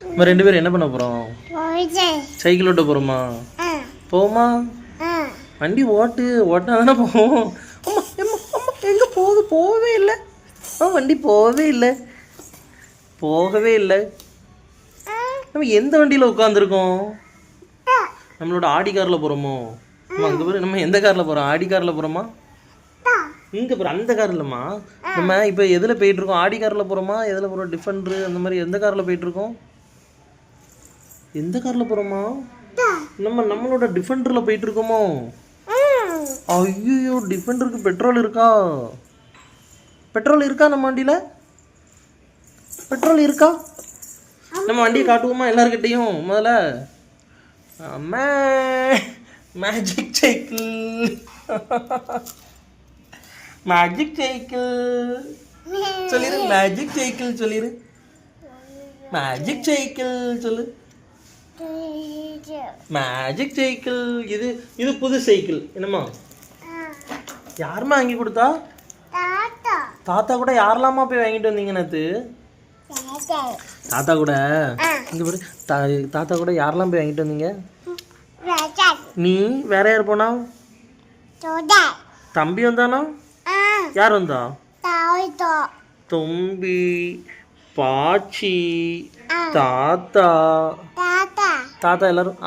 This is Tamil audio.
நம்ம 2 பேரும் என்ன பண்ண போகிறோம்? சைக்கிள் ஓட்ட போகிறோமா? போமா? வண்டி ஓட்டினா தானே போவோம். அம்மா அம்மா அம்மா எங்கே போகுது? போகவே இல்லை. வண்டி போகவே இல்லை. நம்ம எந்த வண்டியில் உட்காந்துருக்கோம்? நம்மளோட ஆடி காரில் போகிறோமோ? நம்ம அங்கே போய் நம்ம எந்த காரில் போகிறோம்? ஆடி காரில் போகிறோமா? இங்கே போகிற அந்த கார் இல்லைம்மா. நம்ம இப்போ எதில் போயிட்டுருக்கோம்? ஆடி காரில் போகிறோமா? எதில் போகிறோம்? டிஃபெண்டரு அந்த மாதிரி எந்த காரில் போயிட்டுருக்கோம்? எந்த காரில் போகிறோமா? நம்மளோட டிஃபெண்டரில் போயிட்டுருக்கோமோ? ஐயோ, டிஃபெண்டருக்கு பெட்ரோல் இருக்கா? நம்ம வண்டியில் பெட்ரோல் இருக்கா? நம்ம வண்டியை காட்டுவோமா எல்லாருக்கிட்டையும்? முதல்ல மேஜிக் சைக்கிள் சொல்லிரு. மேஜிக் சைக்கிள் சொல்லிரு. மேஜிக் சைக்கிள் சொல்லு. Magic cycle. இது புது சைக்கிள். என்னம்மா? யாருமா வாங்கி கொடுத்தா? தாத்தா கூட யாரெல்லாமா போய் வாங்கிட்டு வந்தீங்க நேத்து? தாத்தா கூட இங்க பாரு. தாத்தா கூட யாரெல்லாம் போய் வாங்கிட்டு வந்தீங்க? நீ வேற யார் போனா? தம்பி வந்தானா? யார் வந்தா? தம்பி, பாச்சி, தாத்தா எல்லாரும்.